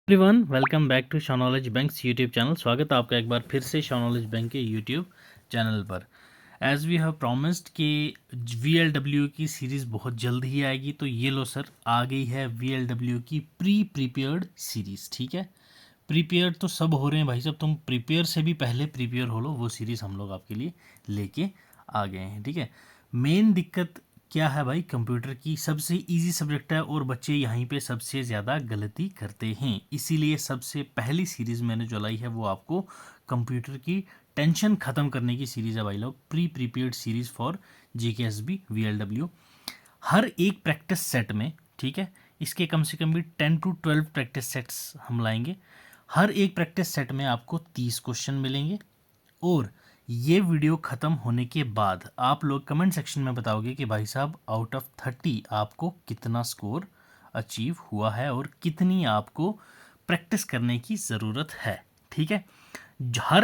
Everyone welcome back to शानॉलेज banks YouTube channel. स्वागत है आपका एक बार फिर से शानॉलेज बैंक के यूट्यूब चैनल पर। एज वी हैव प्रॉमिस्ड कि VLW की सीरीज़ बहुत जल्द ही आएगी, तो ये लो सर आ गई है VLW की प्रीपेयर्ड सीरीज़। ठीक है, प्रीपेयर तो सब हो रहे हैं भाई साहब, तुम प्रीपेयर से भी पहले प्रीपेयर हो लो, वो सीरीज़ हम लोग आपके लिए लेके आ गए हैं। ठीक है, मेन दिक्कत क्या है भाई, कंप्यूटर की सबसे इजी सब्जेक्ट है और बच्चे यहीं पे सबसे ज़्यादा गलती करते हैं, इसीलिए सबसे पहली सीरीज़ मैंने जो लाई है वो आपको कंप्यूटर की टेंशन ख़त्म करने की सीरीज़ है भाई लोग, prepared series for GKSB VLW। हर एक प्रैक्टिस सेट में, ठीक है, इसके कम से कम भी 10 to 12 प्रैक्टिस सेट्स हम लाएंगे। हर एक प्रैक्टिस सेट में आपको 30 क्वेश्चन मिलेंगे और ये वीडियो ख़त्म होने के बाद आप लोग कमेंट सेक्शन में बताओगे कि भाई साहब आउट ऑफ 30 आपको कितना स्कोर अचीव हुआ है और कितनी आपको प्रैक्टिस करने की ज़रूरत है। ठीक है,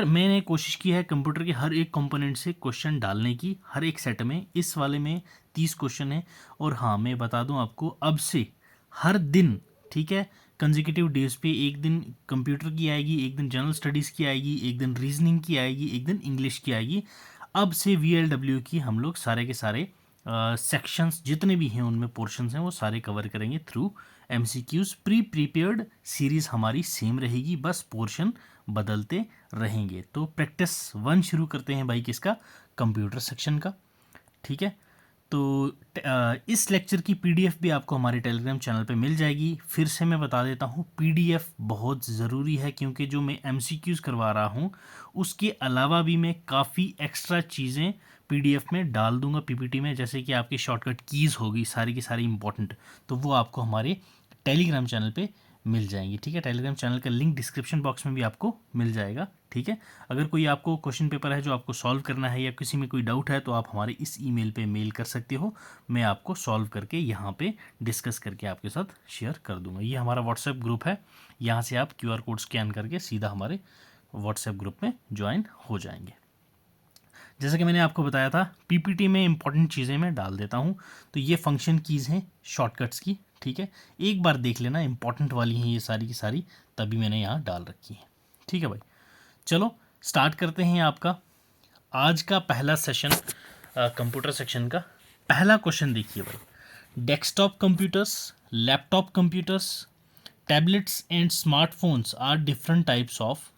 मैंने कोशिश की है कंप्यूटर के हर एक कंपोनेंट से क्वेश्चन डालने की, हर एक सेट में। इस वाले में 30 क्वेश्चन है और हाँ मैं बता दूं आपको, अब से हर दिन, ठीक है, कंसेक्यूटिव डेज पे एक दिन कंप्यूटर की आएगी, एक दिन जनरल स्टडीज़ की आएगी, एक दिन रीजनिंग की आएगी, एक दिन इंग्लिश की आएगी। अब से VLW की हम लोग सारे के सारे सेक्शंस जितने भी हैं उनमें पोर्शंस हैं वो सारे कवर करेंगे थ्रू MCQs। प्रीपेयर्ड सीरीज़ हमारी सेम रहेगी, बस पोर्शन बदलते रहेंगे। तो प्रैक्टिस 1 शुरू करते हैं भाई, किसका, कंप्यूटर सेक्शन का। ठीक है, तो इस लेक्चर की PDF भी आपको हमारे टेलीग्राम चैनल पे मिल जाएगी। फिर से मैं बता देता हूँ, PDF बहुत ज़रूरी है क्योंकि जो मैं MCQs करवा रहा हूँ उसके अलावा भी मैं काफ़ी एक्स्ट्रा चीज़ें PDF में डाल दूंगा PPT में, जैसे कि आपकी शॉर्टकट कीज़ होगी सारी की सारी इंपॉर्टेंट, तो वो आपको हमारे टेलीग्राम चैनल पे मिल जाएंगी। ठीक है, टेलीग्राम चैनल का लिंक डिस्क्रिप्शन बॉक्स में भी आपको मिल जाएगा। ठीक है, अगर कोई आपको क्वेश्चन पेपर है जो आपको सॉल्व करना है या किसी में कोई डाउट है तो आप हमारे इस ईमेल पे मेल कर सकते हो, मैं आपको सॉल्व करके यहाँ पे डिस्कस करके आपके साथ शेयर कर दूंगा। ये हमारा व्हाट्सएप ग्रुप है, यहाँ से आप QR कोड स्कैन करके सीधा हमारे व्हाट्सएप ग्रुप में ज्वाइन हो जाएंगे। जैसा कि मैंने आपको बताया था, PPT में इंपॉर्टेंट चीज़ें मैं डाल देता हूँ। तो ये फंक्शन कीज़ हैं शॉर्टकट्स की, ठीक है, एक बार देख लेना, इंपॉर्टेंट वाली हैं ये सारी की सारी, तभी मैंने यहाँ डाल रखी है। ठीक है भाई, चलो स्टार्ट करते हैं आपका आज का पहला सेशन कंप्यूटर सेक्शन का। पहला क्वेश्चन देखिए भाई, desktop computers, laptop computers, tablets and smartphones are different types of.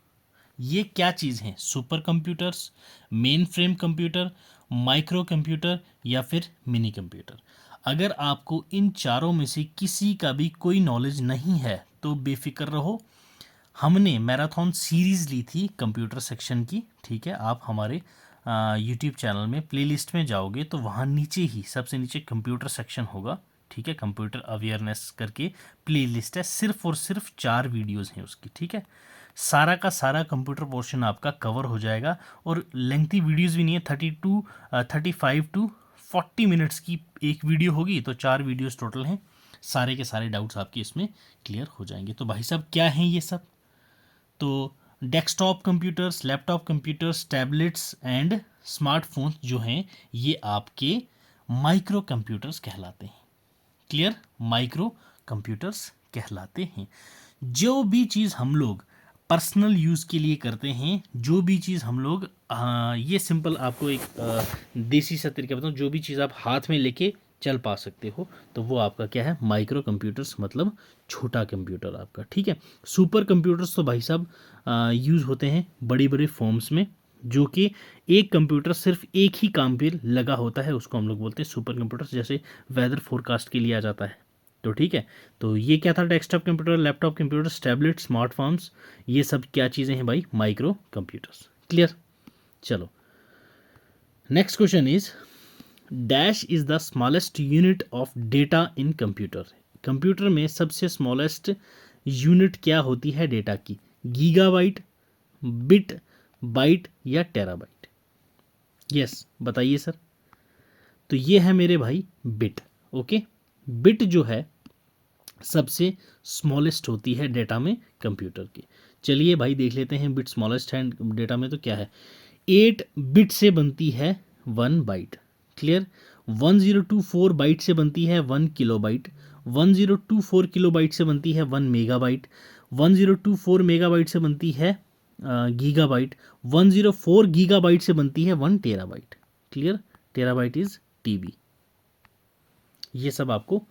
ये क्या चीज़ हैं, super computers, main frame computer, micro computer या फिर मिनी कंप्यूटर। अगर आपको इन चारों में से किसी का भी कोई नॉलेज नहीं है तो बेफिक्र रहो, हमने मैराथन सीरीज़ ली थी कंप्यूटर सेक्शन की। ठीक है, आप हमारे यूट्यूब चैनल में प्लेलिस्ट में जाओगे तो वहाँ नीचे ही सबसे नीचे कंप्यूटर सेक्शन होगा। ठीक है, कंप्यूटर अवेयरनेस करके प्लेलिस्ट है, सिर्फ और सिर्फ 4 वीडियोस हैं उसकी। ठीक है, सारा का सारा कंप्यूटर पोर्शन आपका कवर हो जाएगा और लेंथी वीडियोस भी नहीं है, 35 टू 40 मिनट्स की एक वीडियो होगी, तो 4 वीडियोस टोटल हैं। सारे के सारे डाउट्स आपके इसमें क्लियर हो जाएंगे। तो भाई साहब क्या हैं ये सब, तो desktop computers, laptop computers, tablets and smartphones जो हैं ये आपके माइक्रो कंप्यूटर्स कहलाते हैं। क्लियर, माइक्रो कंप्यूटर्स कहलाते हैं। जो भी चीज़ हम लोग पर्सनल यूज़ के लिए करते हैं, जो भी चीज़ हम लोग ये सिंपल आपको एक देसी सा तरीका बताऊँ, जो भी चीज़ आप हाथ में लेके चल पा सकते हो तो वो आपका क्या है, माइक्रो कंप्यूटर्स, मतलब छोटा कंप्यूटर आपका। ठीक है, सुपर कंप्यूटर्स तो भाई साहब यूज़ होते हैं बड़ी बड़ी फॉर्म्स में, जो कि एक कंप्यूटर सिर्फ एक ही काम पे लगा होता है, उसको हम लोग बोलते हैं सुपर कंप्यूटर्स। जैसे वेदर फोरकास्ट के लिए आ जाता है, तो ठीक है, तो ये क्या था, desktop computer, laptop computers, tablet, smartphones, ये सब क्या चीज़ें हैं भाई, माइक्रो कंप्यूटर्स। क्लियर, चलो next question is, dash is the smallest unit of data in computer. Computer में सबसे स्मॉलेस्ट यूनिट क्या होती है डेटा की, गीगाबाइट, बिट, बाइट या टेराबाइट। यस बताइए सर, तो ये है मेरे भाई बिट। ओके, बिट जो है सबसे स्मॉलेस्ट होती है डेटा में कंप्यूटर की। चलिए भाई देख लेते हैं, बिट स्मॉलेस्ट है डेटा में तो क्या है, 8 बिट से बनती है 1 बाइट। क्लियर, 1024 बाइट से बनती है 1 किलोबाइट, 1024 किलोबाइट से बनती है 1 मेगाबाइट, 1024 मेगाबाइट से बनती है गीगाबाइट, 104 गीगाबाइट से बनती है 1 terabyte. Clear, terabyte is TB. ये सब आपको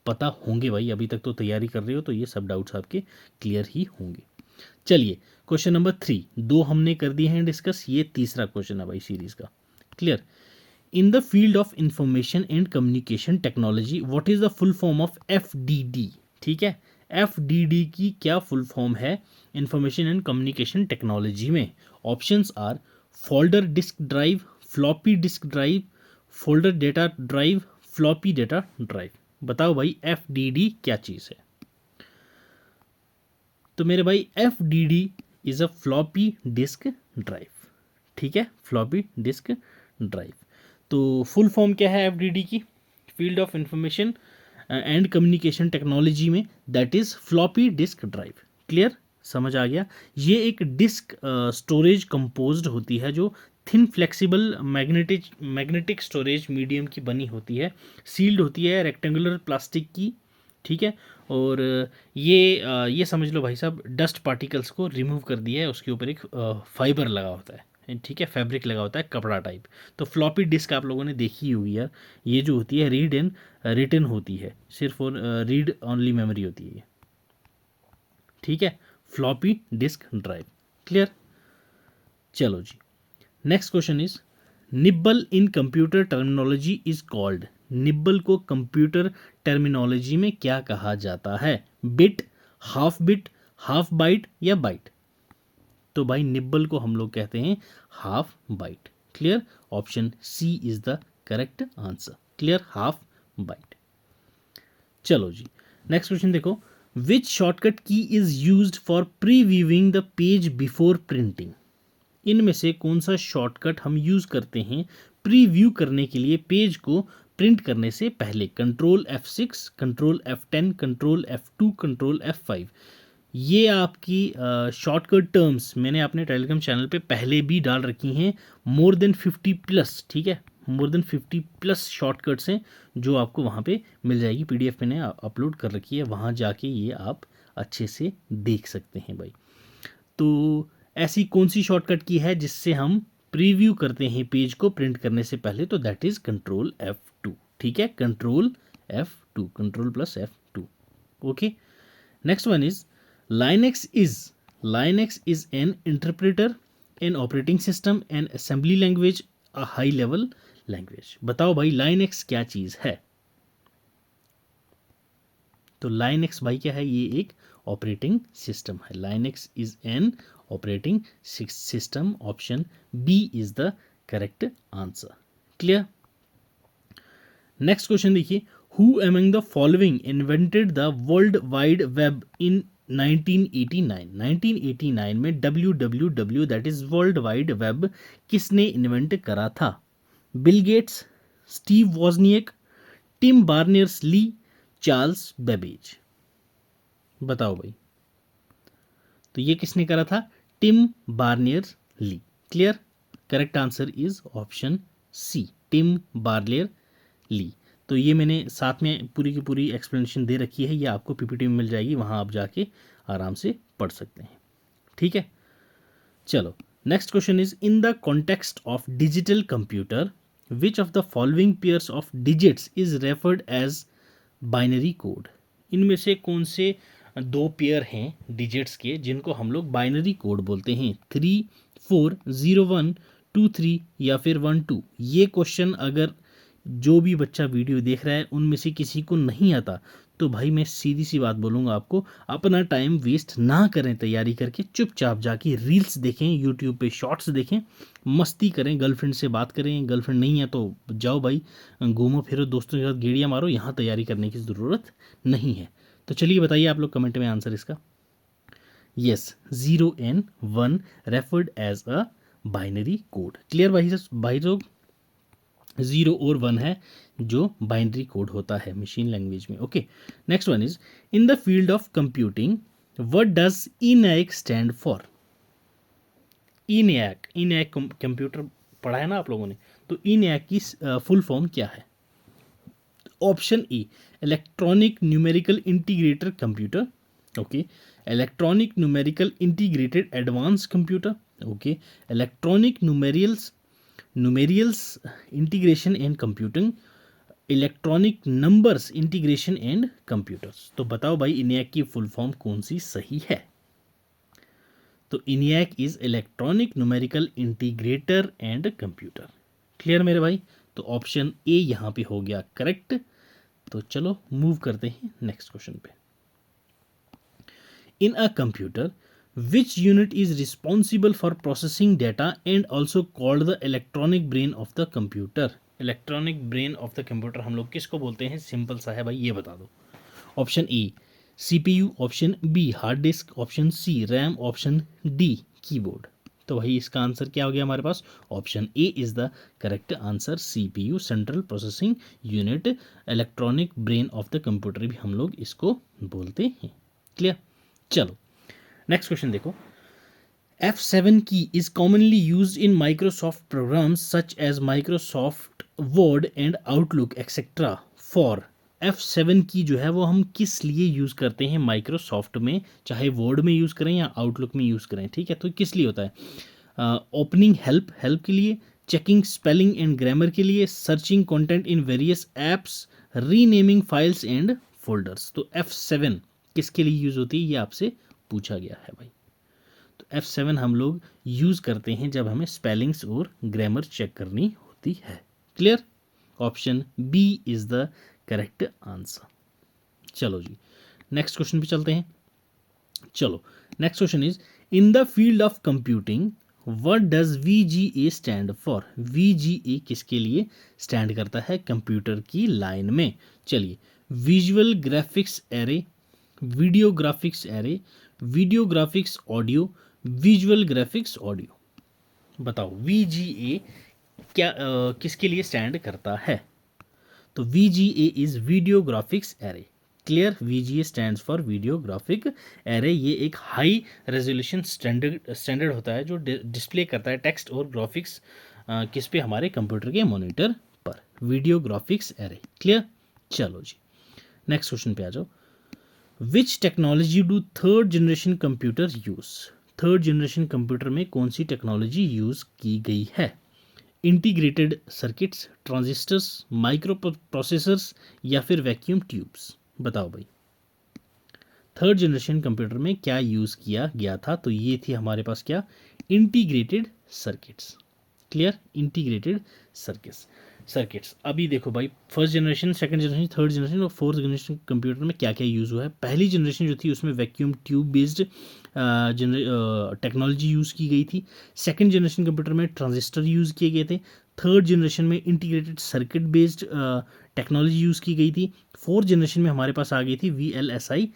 पता होंगे भाई, अभी तक तो तैयारी कर रहे हो तो ये सब डाउट्स आपके क्लियर ही होंगे। चलिए क्वेश्चन नंबर 3, 2 हमने कर दिए हैं डिस्कस, ये तीसरा क्वेश्चन है भाई सीरीज का। Clear, in the field of information and communication technology what is the full form of FDD. ठीक है, एफडीडी की क्या फुल फॉर्म है इंफॉर्मेशन एंड कम्युनिकेशन टेक्नोलॉजी में? Options are folder disk drive, floppy disk drive, folder data drive, floppy data drive. बताओ भाई FDD क्या चीज़ है? तो मेरे भाई FDD is a floppy disk drive. ठीक है, फ्लॉपी डिस्क ड्राइव। तो फुल फॉर्म क्या है एफडीडी की? Field of information and communication technology में, that is floppy disk drive. Clear, समझ आ गया? ये एक डिस्क स्टोरेज कंपोज्ड होती है जो thin flexible magnetic storage medium की बनी होती है, सील्ड होती है रेक्टेंगुलर प्लास्टिक की। ठीक है, और ये समझ लो भाई साहब, डस्ट पार्टिकल्स को रिमूव कर दिया है, उसके ऊपर एक फाइबर लगा होता है। ठीक है, फैब्रिक लगा होता है, कपड़ा टाइप। तो फ्लॉपी डिस्क आप लोगों ने देखी होगी यार, ये जो होती है रीड एंड रिटन होती है, सिर्फ और रीड ओनली मेमोरी होती है। ठीक है, फ्लॉपी डिस्क ड्राइव। क्लियर, चलो जी, next question is nibble in computer terminology is called. Nibble को कंप्यूटर टर्मिनोलॉजी में क्या कहा जाता है? बिट, हाफ बाइट या बाइट? तो भाई निब्बल को हम लोग कहते हैं half byte. Clear, option C is the correct answer. Clear, half byte. चलो जी, नेक्स्ट क्वेश्चन देखो, which shortcut key is used for previewing the page before printing. इनमें से कौन सा शॉर्टकट हम यूज करते हैं प्रीव्यू करने के लिए पेज को प्रिंट करने से पहले? Control F6, control F10, control F2, control F5। ये आपकी शॉर्टकट टर्म्स मैंने अपने टेलीग्राम चैनल पे पहले भी डाल रखी हैं, मोर देन 50 प्लस। ठीक है, मोर देन 50 प्लस शॉर्टकट्स हैं जो आपको वहाँ पे मिल जाएगी, PDF मैंने अपलोड कर रखी है, वहाँ जाके ये आप अच्छे से देख सकते हैं भाई। तो ऐसी कौन सी शॉर्टकट की है जिससे हम प्रीव्यू करते हैं पेज को प्रिंट करने से पहले? तो दैट इज कंट्रोल F2। ठीक है, control F2, control plus F2। Okay, next one is Linux is an interpreter, an operating system, an assembly language, a high level language। बताओ भाई Linux क्या चीज़ है? तो Linux भाई क्या है? ये एक ऑपरेटिंग सिस्टम है। Linux is an operating system, option B is the correct answer. Clear, next question देखिए, who among the following invented the world wide web in 1989। 1989 में WWW that is world wide web किसने invent करा था? Bill Gates, Steve Wozniak, Tim Berners Lee, Charles Babbage. बताओ भाई, तो ये किसने करा था? Tim Berners Lee. Clear, correct answer is option C, Tim Barnier ली। तो ये मैंने साथ में पूरी की पूरी एक्सप्लेनेशन दे रखी है, ये आपको PPT में मिल जाएगी, वहाँ आप जाके आराम से पढ़ सकते हैं। ठीक है, चलो next question is in the context of digital computer which of the following pairs of digits is referred as binary code. इनमें से कौन से दो पेयर हैं डिजिट्स के जिनको हम लोग बाइनरी कोड बोलते हैं? 3 4 0 1 2 3 या फिर 1 2। ये क्वेश्चन अगर जो भी बच्चा वीडियो देख रहा है उनमें से किसी को नहीं आता तो भाई मैं सीधी सी बात बोलूँगा आपको, अपना टाइम वेस्ट ना करें तैयारी करके, चुपचाप जाके रील्स देखें, यूट्यूब पे शॉर्ट्स देखें, मस्ती करें, गर्लफ्रेंड से बात करें। गर्लफ्रेंड नहीं है तो जाओ भाई घूमो फिरो, दोस्तों के साथ गेड़ियाँ मारो, यहाँ तैयारी करने की ज़रूरत नहीं है। तो चलिए बताइए आप लोग कमेंट में आंसर इसका। Yes, 0 and 1 referred as a binary code. Clear भाई लोग, 0 और 1 है जो बाइनरी कोड होता है मशीन लैंग्वेज में। Okay, next one is in the field of computing what does ENIAC stand for? ENIAC computer पढ़ा है ना आप लोगों ने, तो ENIAC की फुल फॉर्म क्या है? Option A electronic numerical integrator computer, okay, electronic numerical integrated advance computer, okay, electronic numerals integration and computing, electronic numbers integration and computers. तो बताओ भाई इनियाक की फुल फॉर्म कौन सी सही है? तो इनियाक is electronic numerical integrator and computer. Clear मेरे भाई? तो ऑप्शन ए यहाँ पे हो गया करेक्ट। तो चलो मूव करते हैं नेक्स्ट क्वेश्चन पे। In a computer which unit is responsible for processing data and also called the electronic brain of the computer. Electronic brain of the computer हम लोग किसको बोलते हैं? सिंपल सा है भाई, ये बता दो। Option A CPU, option B hard disk, option C RAM, option D keyboard. तो भाई इसका आंसर क्या हो गया हमारे पास? Option A is the correct answer. CPU central processing unit, electronic brain of the computer भी हम लोग इसको बोलते हैं। क्लियर? चलो नेक्स्ट क्वेश्चन देखो। F7 की is commonly used in Microsoft programs such as Microsoft Word and Outlook etc. for F7 की जो है वो हम किस लिए यूज़ करते हैं माइक्रोसॉफ्ट में, चाहे वर्ड में यूज़ करें या आउटलुक में यूज़ करें, ठीक है? तो किस लिए होता है? ओपनिंग हेल्प के लिए, चेकिंग स्पेलिंग एंड ग्रामर के लिए, searching content in various apps, renaming files and folders. तो F7 किसके लिए यूज़ होती है ये आपसे पूछा गया है भाई। तो F7 हम लोग यूज़ करते हैं जब हमें स्पेलिंग्स और ग्रामर चेक करनी होती है। Clear? Option B is the correct answer. चलो जी नेक्स्ट क्वेश्चन पे चलते हैं। चलो next question is in the field of computing what does VGA stand for? VGA किसके लिए स्टैंड करता है कंप्यूटर की लाइन में? चलिए, visual graphics array, video graphics array, video graphics audio, visual graphics audio. बताओ VGA क्या किसके लिए स्टैंड करता है? तो VGA is video graphics array. Clear? VGA stands for video graphic array. ये एक हाई रेजोल्यूशन स्टैंडर्ड होता है जो डिस्प्ले करता है टेक्स्ट और ग्राफिक्स किस पे? हमारे कंप्यूटर के मॉनिटर पर। Video graphics array. क्लियर? चलो जी नेक्स्ट क्वेश्चन पे आ जाओ। विच technology do third generation computer use? Third generation computer में कौन सी टेक्नोलॉजी यूज़ की गई है? Integrated circuits, transistors, micro processors या फिर वैक्यूम ट्यूब्स। बताओ भाई थर्ड जनरेशन कंप्यूटर में क्या यूज़ किया गया था? तो ये थी हमारे पास क्या? Integrated circuits. Clear? Integrated circuits. अभी देखो भाई first generation, second generation, third generation और फोर्थ जनरेशन कंप्यूटर में क्या क्या यूज़ हुआ है। पहली जनरेशन जो थी उसमें vacuum tube based technology use की गई थी। सेकंड जनरेशन कंप्यूटर में ट्रांजिस्टर यूज़ किए गए थे। थर्ड जनरेशन में integrated circuit based technology use की गई थी। फोर्थ जनरेशन में हमारे पास आ गई थी VLSI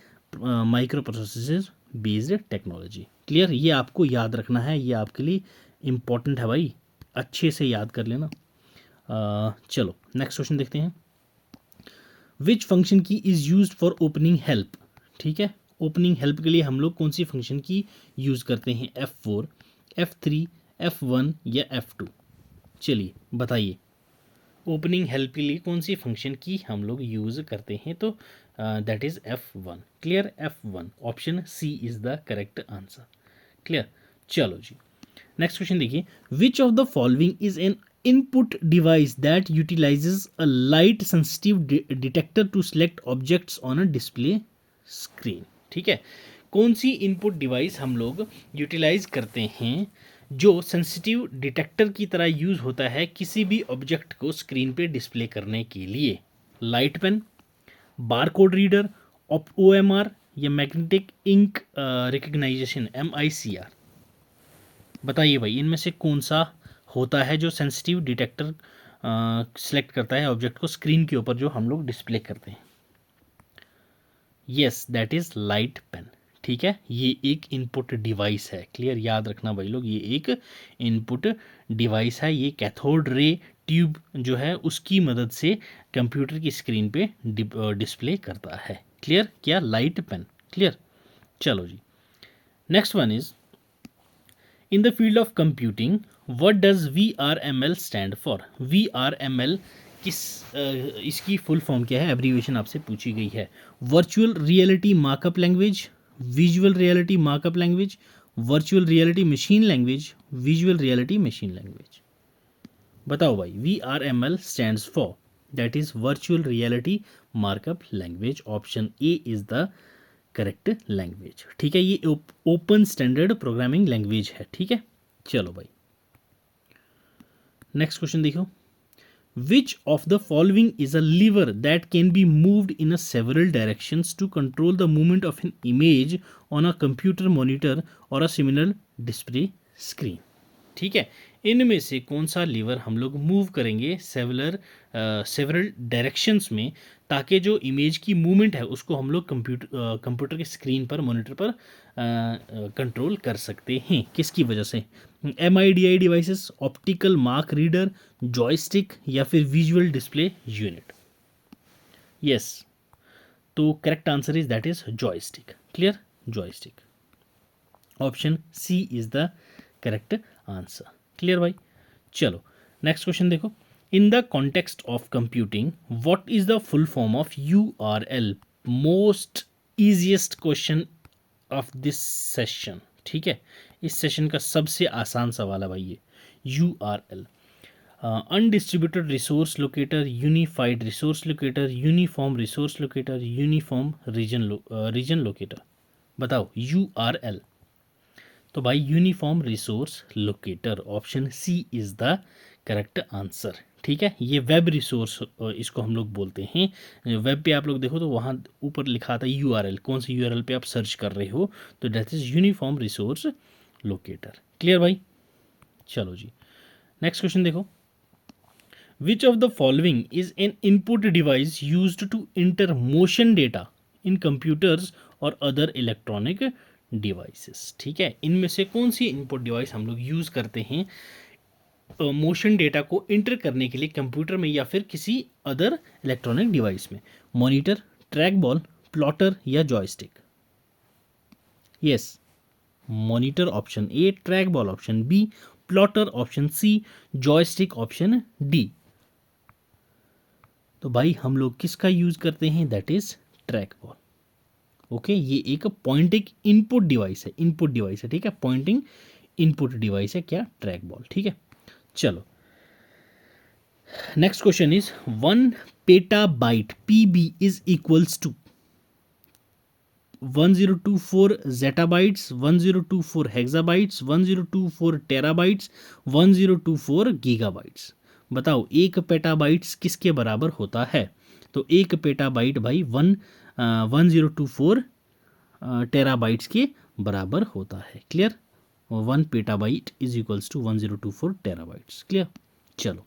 micro processor based technology. Clear? ये आपको याद रखना है, ये आपके लिए इम्पॉर्टेंट है भाई, अच्छे से याद कर लेना। चलो नेक्स्ट क्वेश्चन देखते हैं। विच फंक्शन की is used for opening help? ठीक है, ओपनिंग हेल्प के लिए हम लोग कौन सी फंक्शन की यूज़ करते हैं? F4, F3, F1 या F2? चलिए बताइए ओपनिंग हेल्प के लिए कौन सी फंक्शन की हम लोग यूज़ करते हैं? तो that is F1। Clear? F1 option C is the correct answer. Clear? चलो जी नेक्स्ट क्वेश्चन देखिए। Which of the following is an input device that utilises a light sensitive detector to select objects on a display screen? ठीक है, कौन सी input device हम लोग utilise करते हैं जो सेंसिटिव डिटेक्टर की तरह यूज़ होता है किसी भी ऑब्जेक्ट को स्क्रीन पे डिस्प्ले करने के लिए? Light pen, barcode reader, OMR या मैग्नेटिक इंक रिकग्नाइजेशन MICR? बताइए भाई इनमें से कौन सा होता है जो सेंसिटिव डिटेक्टर सेलेक्ट करता है ऑब्जेक्ट को स्क्रीन के ऊपर जो हम लोग डिस्प्ले करते हैं? Yes that is light pen. ठीक है, ये एक इनपुट डिवाइस है। क्लियर? याद रखना भाई लोग, ये एक इनपुट डिवाइस है। ये कैथोड रे ट्यूब जो है उसकी मदद से कंप्यूटर की स्क्रीन पे डिस्प्ले करता है। क्लियर? क्या? Light pen. क्लियर? चलो जी next one is in the field of computing what does VRML stand for? VRML इसकी फुल फॉर्म क्या है? एब्रीविएशन आपसे पूछी गई है। Virtual reality markup language, visual reality markup language, virtual reality machine language, visual reality machine language. बताओ भाई, VRML stands for, that is virtual reality markup language. Option A is the correct language. ठीक है, ये open standard programming language है। ठीक है, चलो भाई नेक्स्ट क्वेश्चन देखो। Which of the following is a lever that can be moved in a several directions to control the movement of an image on a computer monitor or a similar display screen? ठीक है, इनमें से कौन सा liver हम लोग move करेंगे several directions में, ताकि जो इमेज की मूवमेंट है उसको हम लोग कंप्यूटर के स्क्रीन पर, मॉनिटर पर कंट्रोल कर सकते हैं। किसकी वजह से? MIDI devices, optical mark reader, joystick या फिर विजुअल डिस्प्ले यूनिट। यस, तो correct answer is that is joystick. Clear, joystick. Option C is the correct answer. Clear भाई, चलो नेक्स्ट क्वेश्चन देखो। In the context of computing what is the full form of URL? Most easiest question of this session. ठीक है, इस session का सबसे आसान सवाल है भाई ये। URL, undistributed resource locator, unified resource locator, uniform resource locator, uniform region locator. बताओ URL। तो भाई uniform resource locator, option C is the correct answer. ठीक है, ये वेब रिसोर्स इसको हम लोग बोलते हैं। वेब पे आप लोग देखो तो वहाँ ऊपर लिखा था URL, कौन सी URL पे आप सर्च कर रहे हो, तो that is uniform resource locator. Clear भाई, चलो जी नेक्स्ट क्वेश्चन देखो। Which of the following is an input device used to enter motion data in computers और अदर इलेक्ट्रॉनिक डिवाइसेस? ठीक है, इनमें से कौन सी इनपुट डिवाइस हम लोग यूज़ करते हैं मोशन डेटा को इंटर करने के लिए कंप्यूटर में या फिर किसी अदर इलेक्ट्रॉनिक डिवाइस में? मॉनिटर, ट्रैक बॉल, प्लॉटर या joystick? Yes, monitor option A, track ball option B, plotter option C, joystick option D. तो भाई हम लोग किसका यूज करते हैं? That is track ball. Okay, ये एक पॉइंटिंग इनपुट डिवाइस है, इनपुट डिवाइस है। ठीक है, पॉइंटिंग इनपुट डिवाइस है क्या? Track ball. ठीक है, चलो next question is 1 petabyte PB is equals to 1024 zettabytes, 1024 hexabytes, 1024 terabytes, 1024 gigabytes. बताओ एक पेटाबाइट्स किसके बराबर होता है? तो एक पेटाबाइट भाई 1024 टेराबाइट्स के बराबर होता है। Clear, 1 petabyte is equals to 1024 terabytes. Clear, चलो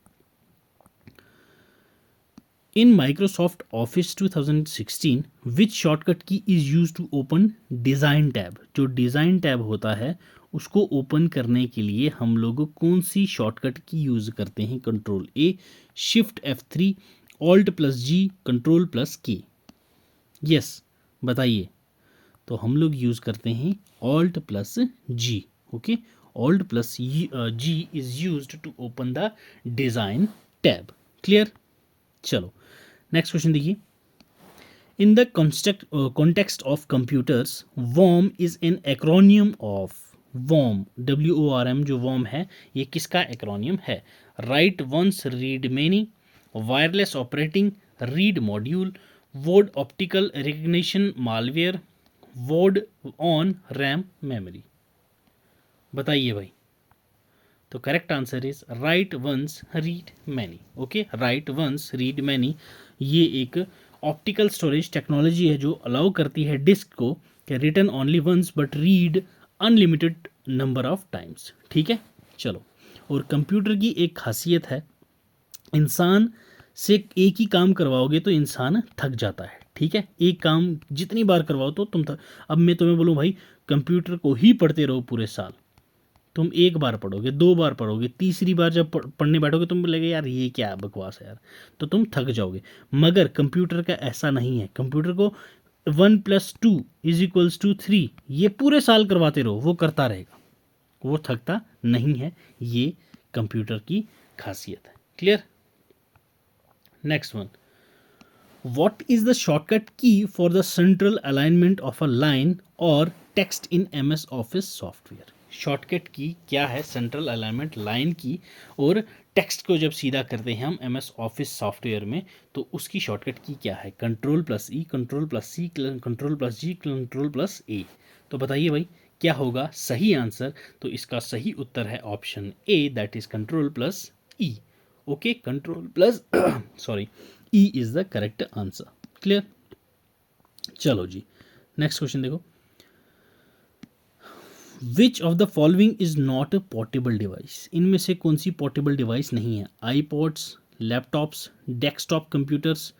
in Microsoft Office 2016 which shortcut key is use to open design tab? जो डिज़ाइन टैब होता है उसको ओपन करने के लिए हम लोग कौन सी शॉर्टकट की यूज़ करते हैं? Control A, shift F3, Alt+G, control plus K. Yes, बताइए। तो हम लोग यूज़ करते हैं Alt+G। Okay, Alt+G is used to open the design tab. Clear, चलो नेक्स्ट क्वेश्चन देखिए। In the context of computers worm is an acronym of. Worm, WORM जो worm है ये किसका एक्रोनियम है? Write once, read many, wireless operating, read module, word optical recognition malware, word on RAM memory. बताइए भाई। तो correct answer is write once read many. Okay, write once read many ये एक ऑप्टिकल स्टोरेज टेक्नोलॉजी है जो allow करती है disc को कि written only once but read unlimited number of times. ठीक है, चलो और कंप्यूटर की एक खासियत है, इंसान से एक ही काम करवाओगे तो इंसान थक जाता है। ठीक है, एक काम जितनी बार करवाओ तो तुम थक। अब मैं तुम्हें बोलूँ भाई कंप्यूटर को ही पढ़ते रहो पूरे साल, तुम एक बार पढ़ोगे, 2 बार पढ़ोगे, तीसरी बार जब पढ़ने बैठोगे तुम बोलेगे यार ये क्या बकवास है यार, तो तुम थक जाओगे। मगर कंप्यूटर का ऐसा नहीं है, कंप्यूटर को 1+2 = 3 ये पूरे साल करवाते रहो, वो करता रहेगा, वो थकता नहीं है। ये कंप्यूटर की खासियत है। Clear, next one. What is the shortcut key for the central alignment of a line or text in MS Office software? Shortcut की क्या है सेंट्रल अलाइनमेंट लाइन की और टेक्स्ट को जब सीधा करते हैं हम MS ऑफिस सॉफ्टवेयर में, तो उसकी शॉर्टकट की क्या है? कंट्रोल प्लस ई, कंट्रोल प्लस सी, कंट्रोल प्लस जी, कंट्रोल प्लस ए। तो बताइए भाई क्या होगा सही आंसर? तो इसका सही उत्तर है option A, that is control plus E. Okay, control plus sorry, E is the correct answer. Clear? चलो जी, नेक्स्ट क्वेश्चन देखो। Which of the following is not a portable device? इनमें से कौन सी पोर्टेबल डिवाइस नहीं है? IPods, laptops, desktop computers,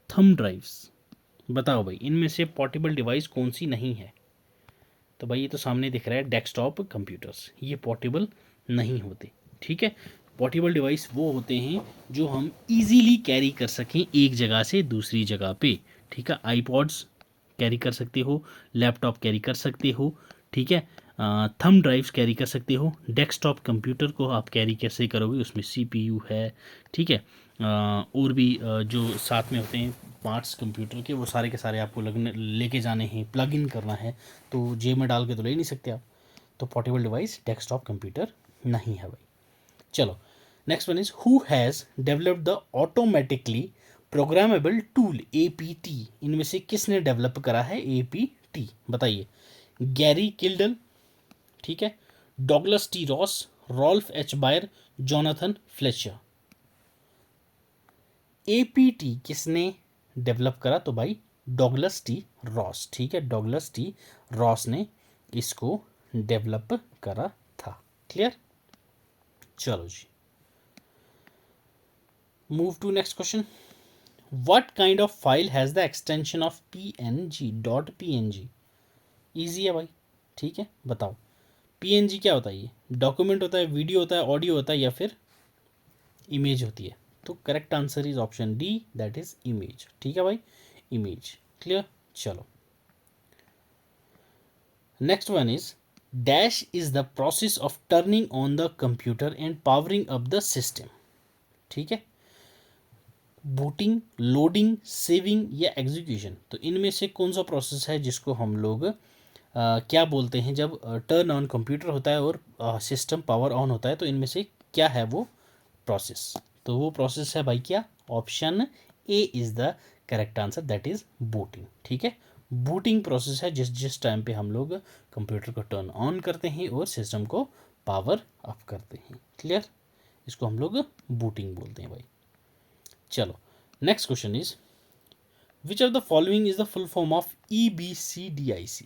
thumb drives. बताओ भाई इनमें से पोर्टेबल डिवाइस कौन सी नहीं है? तो भाई ये तो सामने दिख रहा है डेस्कटॉप कंप्यूटर्स, ये पोर्टेबल नहीं होते। ठीक है, पोर्टेबल डिवाइस वो होते हैं जो हम इजीली कैरी कर सकें एक जगह से दूसरी जगह पे। ठीक है, आईपॉड्स कैरी कर सकते हो, लैपटॉप कैरी कर सकते हो, ठीक है, थंब ड्राइव्स कैरी कर सकते हो। डेस्कटॉप कंप्यूटर को आप कैरी कैसे करोगे? उसमें सीपीयू है, ठीक है, और भी जो साथ में होते हैं पार्ट्स कंप्यूटर के, वो सारे के सारे आपको लगने लेके जाने हैं, प्लग इन करना है, तो जेब में डाल के तो ले नहीं सकते आप। तो पोर्टेबल डिवाइस डेस्कटॉप कंप्यूटर नहीं है भाई। चलो, next one is who has developed the automatically programmable tool APT? इनमें से किसने डेवलप करा है APT? बताइए। गैरी किल्डल, ठीक है, Douglas T Ross, Rolf H Bayer, Jonathan Fletcher. APT किसने डेवलप करा? तो भाई डॉगलस टी रॉस। ठीक है, डॉगलस टी रॉस ने इसको डेवलप करा था। क्लियर? चलो जी, move to next question. What kind of file has the extension of PNG? Dot PNG। Easy है भाई, ठीक है, बताओ PNG क्या होता है? ये डॉक्यूमेंट होता है, वीडियो होता है, ऑडियो होता है, या फिर इमेज होती है? तो correct answer is option D, that is image. ठीक है भाई, इमेज। क्लियर? चलो, next one is dash is the process of turning on the computer and powering up the system. ठीक है, बूटिंग, लोडिंग, सेविंग या एग्जीक्यूशन। तो इनमें से कौन सा प्रोसेस है जिसको हम लोग क्या बोलते हैं जब टर्न ऑन कंप्यूटर होता है और सिस्टम पावर ऑन होता है? तो इनमें से क्या है वो प्रोसेस? तो वो प्रोसेस है भाई क्या? Option A is the correct answer, that is booting. ठीक है, बूटिंग प्रोसेस है जिस जिस टाइम पे हम लोग कंप्यूटर को टर्न ऑन करते हैं और सिस्टम को पावर अप करते हैं। क्लियर? इसको हम लोग बूटिंग बोलते हैं भाई। चलो, next question is which of the following is the full form of EBCDIC?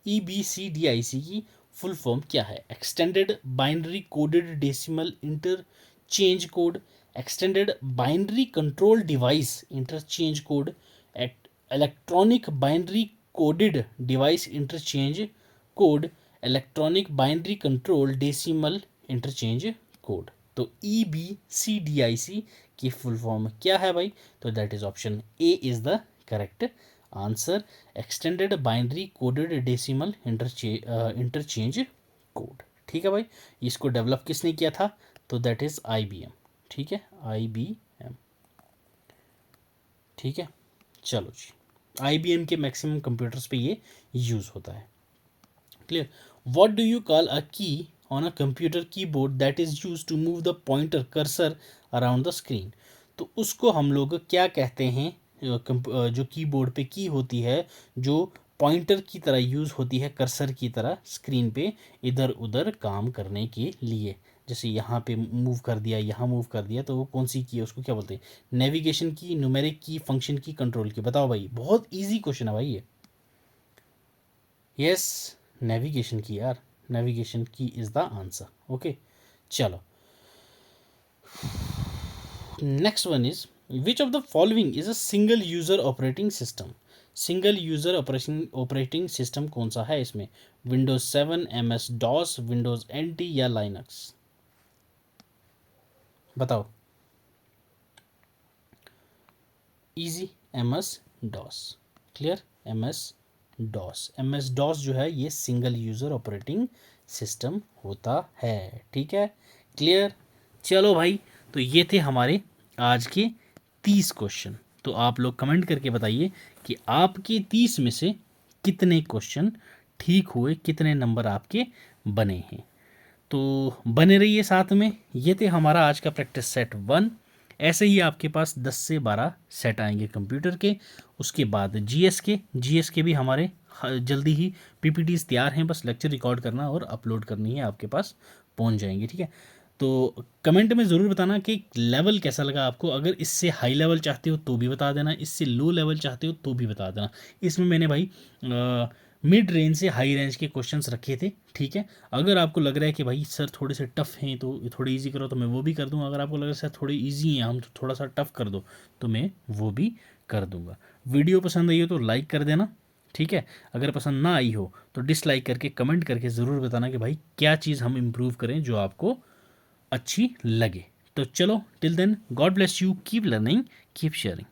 EBCDIC की फुल फॉर्म क्या है? Extended binary coded decimal interchange code, extended binary control device interchange code, electronic binary coded device interchange code, electronic binary control decimal interchange code. तो EBCDIC की full form क्या है भाई? तो that is option A is the correct answer, extended binary coded decimal interchange code. ठीक है भाई, इसको डेवलप किसने किया था? तो दैट इज IBM। ठीक है, IBM। ठीक है, चलो जी, IBM के मैक्सिमम कंप्यूटर्स पे ये यूज होता है। Clear? What do you call a key on a computer keyboard that is use to move the pointer cursor around the screen? तो उसको हम लोग क्या कहते हैं? जो कीबोर्ड पे की होती है, जो पॉइंटर की तरह यूज़ होती है, कर्सर की तरह स्क्रीन पे इधर उधर काम करने के लिए। जैसे यहाँ पे मूव कर दिया, यहाँ मूव कर दिया, तो वो कौन सी की है? उसको क्या बोलते हैं? नेविगेशन की, न्यूमेरिक की, फंक्शन की, कंट्रोल की। बताओ भाई, बहुत ईजी क्वेश्चन है भाई ये। यस, नेविगेशन की यार, नेविगेशन की इज द आंसर। ओके, चलो, next one is which of the following is a single user operating system? Single user operating system कौन सा है इसमें? Windows 7, MS DOS, Windows NT या लाइनक्स? बताओ। Easy, MS DOS। Clear? MS DOS जो है ये सिंगल यूजर ऑपरेटिंग सिस्टम होता है। ठीक है, क्लियर? चलो भाई, तो ये थे हमारे आज के 30 क्वेश्चन। तो आप लोग कमेंट करके बताइए कि आपके 30 में से कितने क्वेश्चन ठीक हुए, कितने नंबर आपके बने हैं। तो बने रहिए साथ में। ये थे हमारा आज का प्रैक्टिस सेट 1। ऐसे ही आपके पास 10 से 12 सेट आएंगे कंप्यूटर के। उसके बाद जीएस के भी हमारे जल्दी ही पीपीटीज तैयार हैं, बस लेक्चर रिकॉर्ड करना और अपलोड करनी है, आपके पास पहुंच जाएंगे। ठीक है, तो कमेंट में ज़रूर बताना कि लेवल कैसा लगा आपको। अगर इससे हाई लेवल चाहते हो तो भी बता देना, इससे लो लेवल चाहते हो तो भी बता देना। इसमें मैंने भाई मिड रेंज से हाई रेंज के क्वेश्चंस रखे थे। ठीक है, अगर आपको लग रहा है कि भाई सर थोड़े से टफ हैं तो थोड़े इजी करो, तो मैं वो भी कर दूंगा। अगर आपको लग रहा है सर थोड़े इजी हैं, हम तो थोड़ा सा टफ कर दो, तो मैं वो भी कर दूंगा। वीडियो पसंद आई हो तो लाइक कर देना। ठीक है, अगर पसंद ना आई हो तो डिसलाइक करके कमेंट करके ज़रूर बताना कि भाई क्या चीज़ हम इम्प्रूव करें जो आपको अच्छी लगे। तो चलो, till then, God bless you, keep learning, keep sharing.